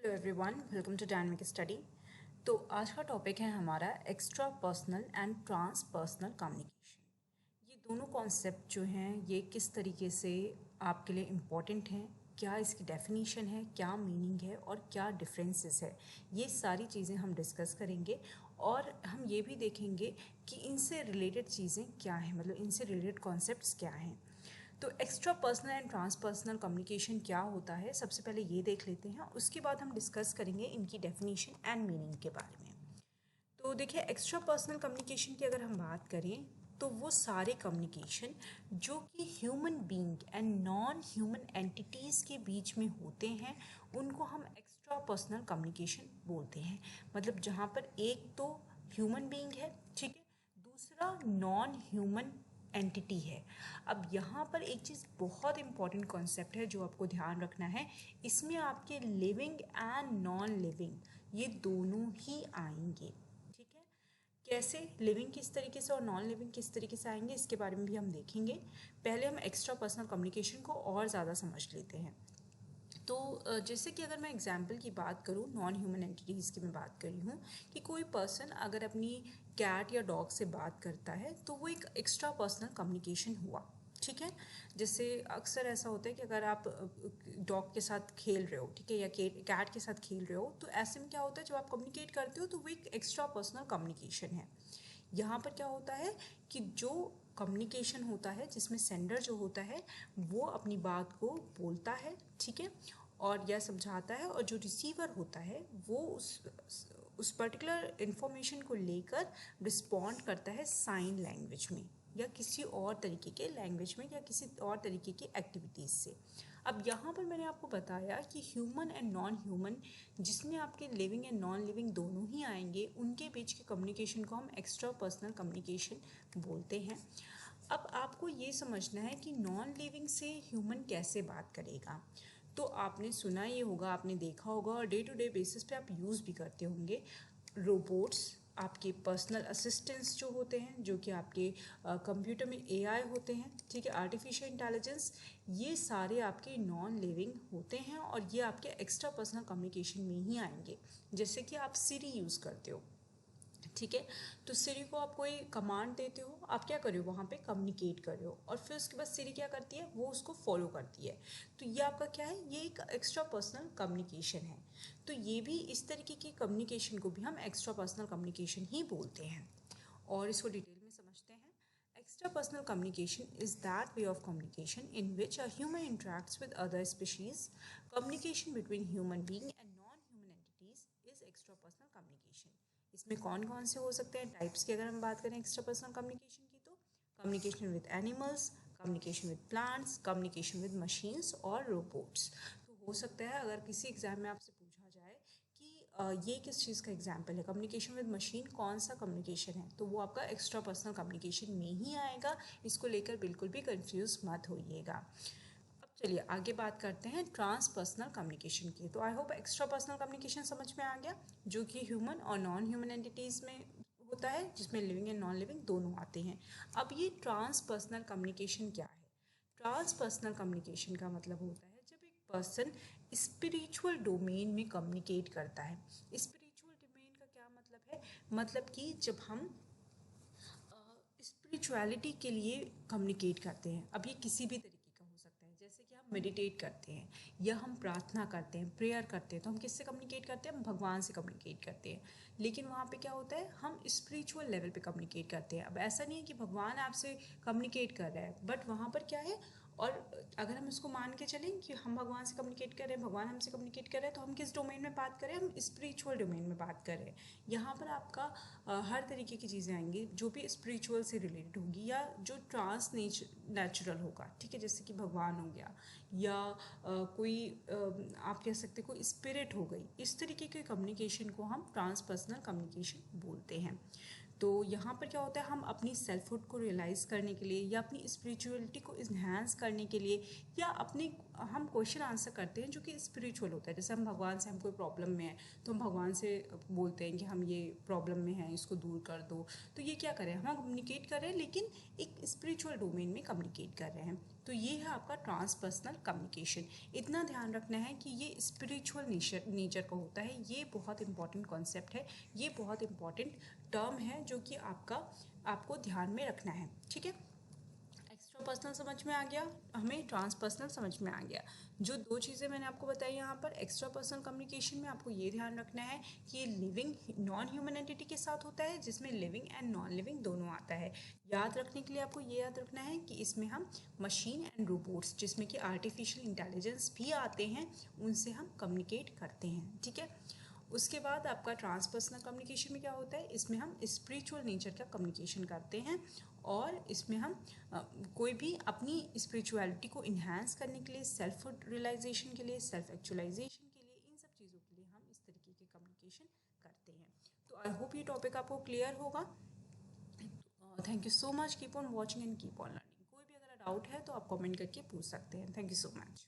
Hello everyone, welcome to dynamic study. तो आज का टॉपिक है हमारा extra personal and trans personal communication. ये दोनों कॉन्सेप्ट जो हैं ये किस तरीके से आपके लिए इम्पॉर्टेंट हैं, क्या इसकी डेफिनेशन है, क्या मीनिंग है और क्या डिफरेंसेस है, ये सारी चीज़ें हम डिस्कस करेंगे। और हम ये भी देखेंगे कि इनसे रिलेटेड चीज़ें क्या हैं, मतलब इनसे रिलेटेड कॉन्सेप्ट्स क्या हैं। तो एक्स्ट्रा पर्सनल एंड ट्रांसपर्सनल कम्युनिकेशन क्या होता है, सबसे पहले ये देख लेते हैं, उसके बाद हम डिस्कस करेंगे इनकी डेफिनेशन एंड मीनिंग के बारे में। तो देखिए, एक्स्ट्रा पर्सनल कम्युनिकेशन की अगर हम बात करें तो वो सारे कम्युनिकेशन जो कि human being and non human entities के बीच में होते हैं उनको हम एक्स्ट्रा पर्सनल कम्युनिकेशन बोलते हैं। मतलब जहाँ पर एक तो ह्यूमन बीइंग है, ठीक है, दूसरा नॉन ह्यूमन एंटिटी है। अब यहाँ पर एक चीज़ बहुत इंपॉर्टेंट कॉन्सेप्ट है जो आपको ध्यान रखना है, इसमें आपके लिविंग एंड नॉन लिविंग ये दोनों ही आएंगे। ठीक है, कैसे लिविंग किस तरीके से और नॉन लिविंग किस तरीके से आएंगे इसके बारे में भी हम देखेंगे। पहले हम एक्स्ट्रा पर्सनल कम्युनिकेशन को और ज़्यादा समझ लेते हैं। तो जैसे कि अगर मैं एग्जांपल की बात करूँ, नॉन ह्यूमन एंटिटीज़ की मैं बात कर रही हूँ कि कोई पर्सन अगर अपनी कैट या डॉग से बात करता है तो वो एक एक्स्ट्रा पर्सनल कम्युनिकेशन हुआ। ठीक है, जैसे अक्सर ऐसा होता है कि अगर आप डॉग के साथ खेल रहे हो, ठीक है, या कैट के साथ खेल रहे हो, तो ऐसे में क्या होता है, जब आप कम्युनिकेट करते हो तो वो एक एक्स्ट्रा पर्सनल कम्युनिकेशन है। यहाँ पर क्या होता है कि जो कम्युनिकेशन होता है जिसमें सेंडर जो होता है वो अपनी बात को बोलता है, ठीक है, और यह समझाता है, और जो रिसीवर होता है वो उस पर्टिकुलर इन्फॉर्मेशन को लेकर रिस्पॉन्ड करता है साइन लैंग्वेज में या किसी और तरीके के लैंग्वेज में या किसी और तरीके की एक्टिविटीज़ से। अब यहाँ पर मैंने आपको बताया कि ह्यूमन एंड नॉन ह्यूमन, जिसमें आपके लिविंग एंड नॉन लिविंग दोनों ही आएंगे, उनके बीच के कम्युनिकेशन को हम एक्स्ट्रा पर्सनल कम्युनिकेशन बोलते हैं। अब आपको ये समझना है कि नॉन लिविंग से ह्यूमन कैसे बात करेगा। तो आपने सुना ये होगा, आपने देखा होगा और डे टू डे बेसिस पे आप यूज़ भी करते होंगे, रोबोट्स, आपके पर्सनल असिस्टेंट्स जो होते हैं, जो कि आपके कंप्यूटर में एआई होते हैं, ठीक है, आर्टिफिशियल इंटेलिजेंस, ये सारे आपके नॉन लिविंग होते हैं और ये आपके एक्स्ट्रा पर्सनल कम्युनिकेशन में ही आएंगे। जैसे कि आप सिरी यूज़ करते हो, ठीक है, तो सिरी को आप कोई कमांड देते हो, आप क्या कर रहे हो, वहाँ पे कम्युनिकेट कर रहे हो, और फिर उसके बाद सिरी क्या करती है, वो उसको फॉलो करती है। तो ये आपका क्या है, ये एक एक्स्ट्रा पर्सनल कम्युनिकेशन है। तो ये भी, इस तरीके की कम्युनिकेशन को भी हम एक्स्ट्रा पर्सनल कम्युनिकेशन ही बोलते हैं। और इसको डिटेल में समझते हैं। Extra personal communication is that way of communication in which a human interacts with other species. Communication between human being and non-human entities is extra personal communication. इसमें कौन कौन से हो सकते हैं टाइप्स की, अगर हम बात करें एक्स्ट्रा पर्सनल कम्युनिकेशन की, तो communication with animals, communication with plants, communication with machines और रोबोट्स। तो हो सकता है अगर किसी एग्जाम में आपसे पूछा जाए कि ये किस चीज़ का एग्जाम्पल है, कम्युनिकेशन विद मशीन कौन सा कम्युनिकेशन है, तो वो आपका एक्स्ट्रा पर्सनल कम्युनिकेशन में ही आएगा। इसको लेकर बिल्कुल भी कंफ्यूज मत होइएगा। अब चलिए आगे बात करते हैं ट्रांसपर्सनल कम्युनिकेशन की। तो I hope extra personal communication समझ में आ गया, जो कि ह्यूमन और नॉन ह्यूमन एंटिटीज़ में होता है, जिसमें लिविंग एंड नॉन लिविंग दोनों आते हैं। अब ये ट्रांसपर्सनल कम्युनिकेशन क्या है? ट्रांसपर्सनल कम्युनिकेशन का मतलब होता है जब एक पर्सन स्पिरिचुअल डोमेन में कम्युनिकेट करता है। स्पिरिचुअल डोमेन का क्या मतलब है? मतलब कि जब हम स्पिरिचुअलिटी के लिए कम्युनिकेट करते हैं, अब ये किसी भी तरीके का हो सकता है, जैसे कि हम मेडिटेट करते हैं या हम प्रार्थना करते हैं, प्रेयर करते हैं, तो हम किससे कम्युनिकेट करते हैं? हम भगवान से कम्युनिकेट करते हैं। लेकिन वहाँ पे क्या होता है, हम स्पिरिचुअल लेवल पे कम्युनिकेट करते हैं। अब ऐसा नहीं है कि भगवान आपसे कम्युनिकेट कर रहा है, बट वहाँ पर क्या है, और अगर हम इसको मान के चलें कि हम भगवान से कम्युनिकेट कर रहे हैं, भगवान हमसे कम्युनिकेट कर रहे हैं, तो हम किस डोमेन में बात करें? हम स्पिरिचुअल डोमेन में बात कर रहे हैं। यहाँ पर आपका हर तरीके की चीज़ें आएंगी जो भी स्पिरिचुअल से रिलेटेड होगी या जो ट्रांस नेचुरल होगा, ठीक है, जैसे कि भगवान हो गया या कोई आप कह सकते कोई स्पिरिट हो गई। इस तरीके के कम्युनिकेशन को हम ट्रांसपर्सनल कम्युनिकेशन बोलते हैं। तो यहाँ पर क्या होता है, हम अपनी सेल्फहुड को रियलाइज़ करने के लिए या अपनी स्पिरिचुअलिटी को इन्हांस करने के लिए या अपने हम क्वेश्चन आंसर करते हैं जो कि स्पिरिचुअल होता है। जैसे हम भगवान से, हम कोई प्रॉब्लम में है तो हम भगवान से बोलते हैं कि हम ये प्रॉब्लम में हैं, इसको दूर कर दो। तो ये क्या करें, हम कम्युनिकेट कर रहे हैं लेकिन एक स्पिरिचुअल डोमेन में कम्युनिकेट कर रहे हैं। तो ये है आपका ट्रांसपर्सनल कम्युनिकेशन। इतना ध्यान रखना है कि ये स्पिरिचुअल नेचर का होता है। ये बहुत इंपॉर्टेंट कॉन्सेप्ट है, ये बहुत इंपॉर्टेंट टर्म है जो कि आपको ध्यान में रखना है। ठीक है, एक्स्ट्रा पर्सनल समझ में आ गया, हमें ट्रांसपर्सनल समझ में आ गया। जो दो चीज़ें मैंने आपको बताई यहाँ पर, एक्स्ट्रा पर्सनल कम्युनिकेशन में आपको ये ध्यान रखना है कि ये लिविंग नॉन ह्यूमन एंटिटी के साथ होता है, जिसमें लिविंग एंड नॉन लिविंग दोनों आता है। याद रखने के लिए आपको ये याद रखना है कि इसमें हम मशीन एंड रोबोट्स, जिसमें कि आर्टिफिशियल इंटेलिजेंस भी आते हैं, उनसे हम कम्युनिकेट करते हैं। ठीक है, उसके बाद आपका ट्रांसपर्सनल कम्युनिकेशन में क्या होता है, इसमें हम स्पिरिचुअल नेचर का कम्युनिकेशन करते हैं और इसमें हम कोई भी अपनी स्पिरिचुअलिटी को इन्हांस करने के लिए, सेल्फ रियलाइजेशन के लिए, सेल्फ एक्चुअलाइजेशन के लिए, इन सब चीज़ों के लिए हम इस तरीके के कम्युनिकेशन करते हैं। तो आई होप ये टॉपिक आपको क्लियर होगा। Thank you so much, keep on watching and keep on learning. कोई भी अगर डाउट है तो आप कमेंट करके पूछ सकते हैं। Thank you so much.